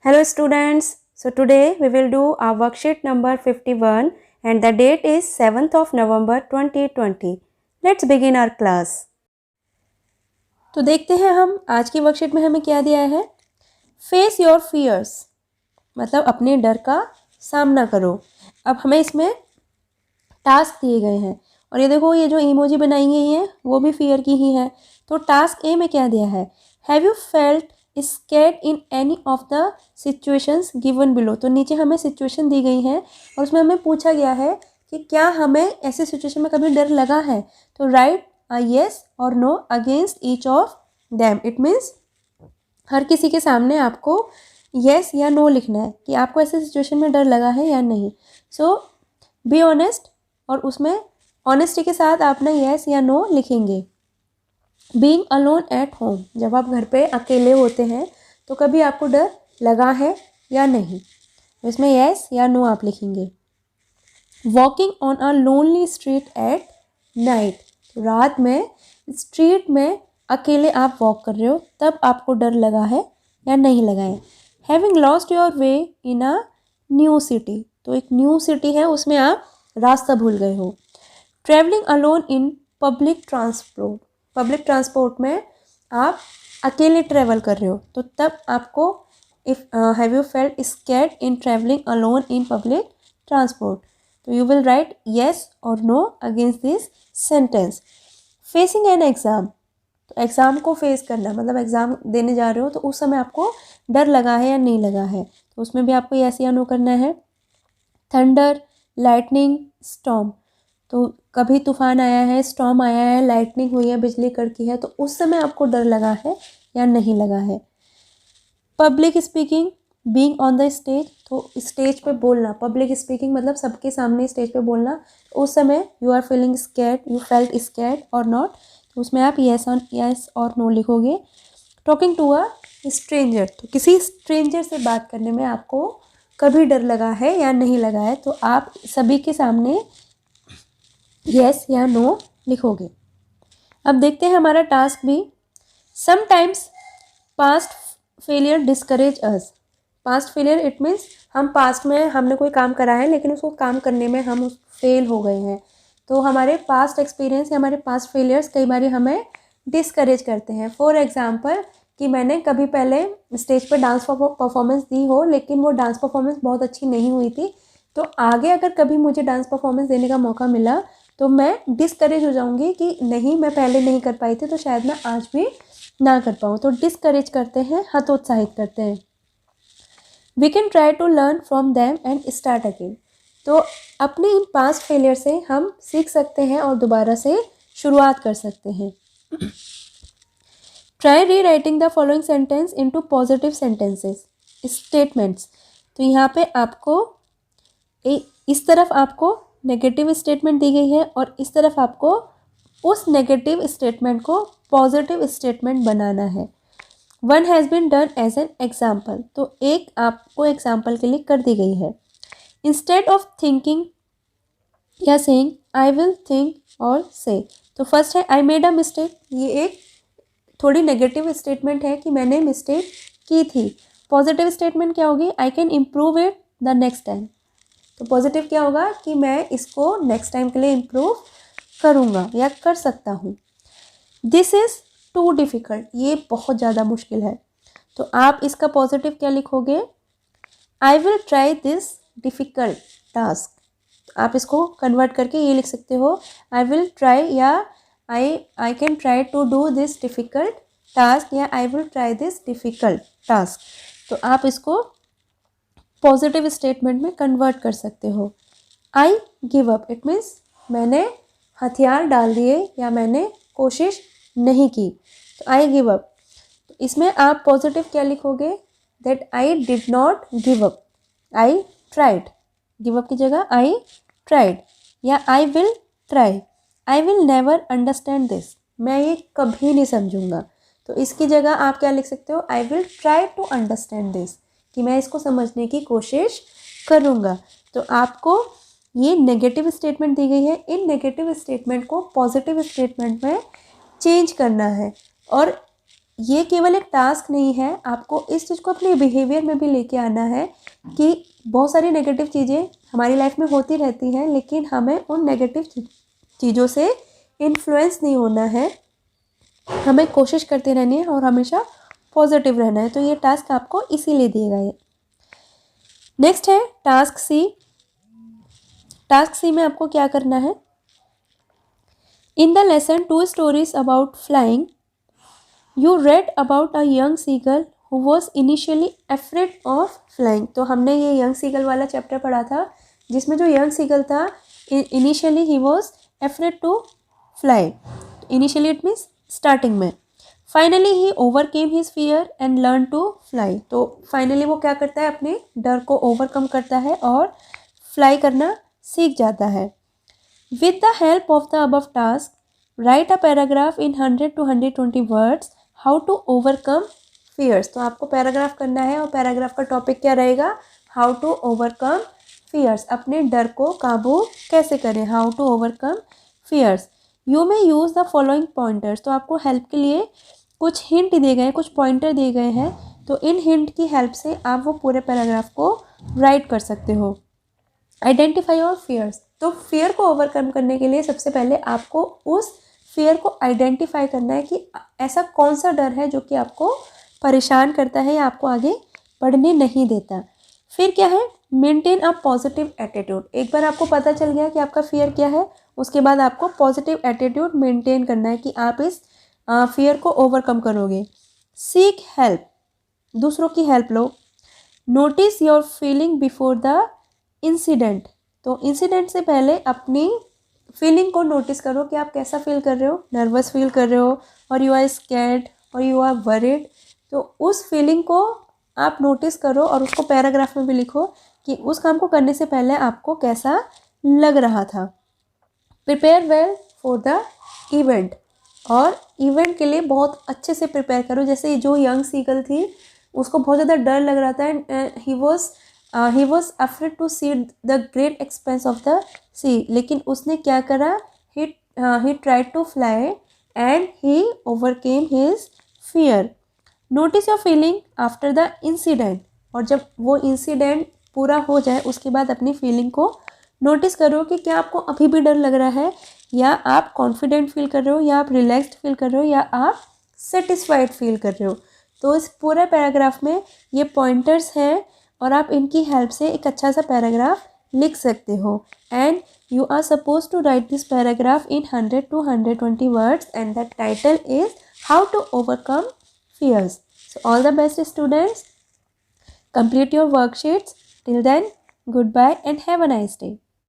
Hello students, so today we will do our worksheet number 51 and the date is 7th of November 2020. Let's begin our class. तो देखते हैं हम आज की worksheet में हमें क्या दिया है। फेस योर फियर्स मतलब अपने डर का सामना करो। अब हमें इसमें टास्क दिए गए हैं और ये देखो ये जो इमोजी बनाई गई है वो भी फियर की ही है। तो टास्क ए में क्या दिया है, have you felt scared in any of the situations given below. तो नीचे हमें सिचुएशन दी गई है और उसमें हमें पूछा गया है कि क्या हमें ऐसे सिचुएशन में कभी डर लगा है। तो राइट अ येस और no against each of them. It means हर किसी के सामने आपको येस या नो लिखना है कि आपको ऐसे सिचुएशन में डर लगा है या नहीं। सो बी ऑनेस्ट और उसमें ऑनेस्टी के साथ आप ना येस या नो लिखेंगे। बीइंग अलोन एट होम, जब आप घर पे अकेले होते हैं तो कभी आपको डर लगा है या नहीं, इसमें येस या नो आप लिखेंगे। Walking on a lonely street at night, रात में स्ट्रीट में अकेले आप वॉक कर रहे हो तब आपको डर लगा है या नहीं लगा है। Having lost your way in a new city, तो एक न्यू सिटी है उसमें आप रास्ता भूल गए हो। Travelling alone in public transport, public transport में आप अकेले ट्रैवल कर रहे हो तो तब आपको if have you felt scared in travelling alone in public transport, तो यू विल राइट येस और no against this sentence. Facing an exam, तो एग्ज़ाम को फेस करना मतलब एग्ज़ाम देने जा रहे हो तो उस समय आपको डर लगा है या नहीं लगा है, तो उसमें भी आपको येस या नो करना है। थंडर, लाइटनिंग, स्टॉर्म, तो कभी तूफान आया है, स्टॉर्म आया है, लाइटनिंग हुई है, बिजली कड़की है, तो उस समय आपको डर लगा है या नहीं लगा है। Public speaking, being on the stage, तो स्टेज पे बोलना, पब्लिक स्पीकिंग मतलब सबके सामने स्टेज पे बोलना, तो उस समय you are feeling scared, you felt scared और नॉट, तो उसमें आप येस और नो लिखोगे। टॉकिंग टू अ स्ट्रेंजर, तो किसी स्ट्रेंजर से बात करने में आपको कभी डर लगा है या नहीं लगा है, तो आप सभी के सामने येस या नो लिखोगे। अब देखते हैं हमारा टास्क भी। Sometimes past failure discourage us, past failure it means हम पास्ट में हमने कोई काम करा है लेकिन उसको काम करने में हम उस फेल हो गए हैं, तो हमारे पास्ट एक्सपीरियंस या हमारे पास्ट फेलियर्स कई बार हमें डिस्करेज करते हैं। फॉर एग्जाम्पल कि मैंने कभी पहले स्टेज पर डांस परफॉर्मेंस दी हो लेकिन वो डांस परफॉर्मेंस बहुत अच्छी नहीं हुई थी, तो आगे अगर कभी मुझे डांस परफॉर्मेंस देने का मौका मिला तो मैं डिस्करेज हो जाऊंगी कि नहीं मैं पहले नहीं कर पाई थी तो शायद मैं आज भी ना कर पाऊँ, तो डिस्करेज करते हैं, हतोत्साहित करते हैं। We can try to learn from them and start again, तो अपने इन पास्ट फेलियर से हम सीख सकते हैं और दोबारा से शुरुआत कर सकते हैं। ट्राई री writing the following sentence into positive sentences statements, तो यहाँ पे आपको इस तरफ आपको नेगेटिव स्टेटमेंट दी गई है और इस तरफ आपको उस नेगेटिव स्टेटमेंट को पॉजिटिव स्टेटमेंट बनाना है। One has been done as an example, तो एक आपको एग्जाम्पल के लिए कर दी गई है। इंस्टेड ऑफ थिंकिंग या सेइंग आई विल थिंक और से, तो फर्स्ट है आई मेड अ मिस्टेक, ये एक थोड़ी नेगेटिव स्टेटमेंट है कि मैंने मिस्टेक की थी। पॉजिटिव स्टेटमेंट क्या होगी, I can improve it the next time, तो पॉजिटिव क्या होगा कि मैं इसको नेक्स्ट टाइम के लिए इम्प्रूव करूँगा या कर सकता हूँ। दिस इज़ टू डिफ़िकल्ट, ये बहुत ज़्यादा मुश्किल है, तो आप इसका पॉजिटिव क्या लिखोगे, आई will try this difficult task, आप इसको कन्वर्ट करके ये लिख सकते हो आई विल ट्राई या I can try to do this difficult task या I will try this difficult task, तो आप इसको पॉजिटिव स्टेटमेंट में कन्वर्ट कर सकते हो। I give up, it means मैंने हथियार डाल दिए या मैंने कोशिश नहीं की, तो आई गिव अप, तो इसमें आप पॉजिटिव क्या लिखोगे, that I did not give up, I tried, give up की जगह आई ट्राइड, या I will try, I will never understand this, मैं ये कभी नहीं समझूंगा, तो इसकी जगह आप क्या लिख सकते हो, I will try to understand this, कि मैं इसको समझने की कोशिश करूँगा। तो आपको ये नेगेटिव स्टेटमेंट दी गई है, इन नेगेटिव स्टेटमेंट को पॉजिटिव स्टेटमेंट में चेंज करना है और ये केवल एक टास्क नहीं है, आपको इस चीज़ को अपने बिहेवियर में भी लेके आना है कि बहुत सारी नेगेटिव चीज़ें हमारी लाइफ में होती रहती हैं, लेकिन हमें उन नेगेटिव चीज़ों से इन्फ्लुएंस नहीं होना है, हमें कोशिश करते रहनी है और हमेशा पॉजिटिव रहना है। तो ये टास्क आपको इसीलिए दिए गए हैं। नेक्स्ट है टास्क सी। टास्क सी में आपको क्या करना है? In the lesson 2 stories about flying you read about a young seagull who was initially afraid of flying. तो हमने ये यंग सीगल वाला चैप्टर पढ़ा था, जिसमें जो यंग सीगल था initially he was afraid to fly. Initially it means starting में। Finally he overcame his fear and learn to fly. तो फाइनली वो क्या करता है? अपने डर को ओवरकम करता है और फ्लाई करना सीख जाता है। With the help of the above task write a paragraph in 100 to 120 words how to overcome fears. तो आपको पैराग्राफ करना है और पैराग्राफ का टॉपिक क्या रहेगा? How to overcome fears. अपने डर को काबू कैसे करें? How to overcome fears. You may use the following pointers. तो आपको हेल्प के लिए कुछ हिंट दिए गए हैं, कुछ पॉइंटर दिए गए हैं। तो इन हिंट की हेल्प से आप वो पूरे पैराग्राफ को राइट कर सकते हो। Identify your fears. तो फियर को ओवरकम करने के लिए सबसे पहले आपको उस फियर को आइडेंटिफाई करना है कि ऐसा कौन सा डर है जो कि आपको परेशान करता है या आपको आगे बढ़ने नहीं देता। फिर क्या है? Maintain a positive attitude. एक बार आपको पता चल गया कि आपका फियर क्या है, उसके बाद आपको पॉजिटिव एटीट्यूड मेंटेन करना है कि आप इस फियर को ओवरकम करोगे। Seek help. दूसरों की help low. Notice your feeling before the incident. तो इंसिडेंट से पहले अपनी फीलिंग को नोटिस करो कि आप कैसा फील कर रहे हो। नर्वस फील कर रहे हो और यू आर स्कैर्ड और यू आर वरीड। तो उस फीलिंग को आप नोटिस करो और उसको पैराग्राफ में भी लिखो कि उस काम को करने से पहले आपको कैसा लग रहा था। Prepare well for the event. और इवेंट के लिए बहुत अच्छे से प्रिपेयर करो। जैसे जो यंग सीगल थी, उसको बहुत ज़्यादा डर लग रहा था and he was afraid to see the great expanse of the sea. लेकिन उसने क्या करा? He tried to fly and he overcame his fear. Notice your feeling after the incident. और जब वो इंसिडेंट पूरा हो जाए उसके बाद अपनी फीलिंग को नोटिस करो कि क्या आपको अभी भी डर लग रहा है, या आप कॉन्फिडेंट फील कर रहे हो, या आप रिलैक्स्ड फील कर रहे हो, या आप सेटिस्फाइड फील कर रहे हो। तो इस पूरे पैराग्राफ में ये पॉइंटर्स हैं और आप इनकी हेल्प से एक अच्छा सा पैराग्राफ लिख सकते हो। And you are supposed to write this paragraph in 100 to 120 words and the title is how to overcome fears. So all the best students, complete your worksheets. Till then, goodbye and have a nice day.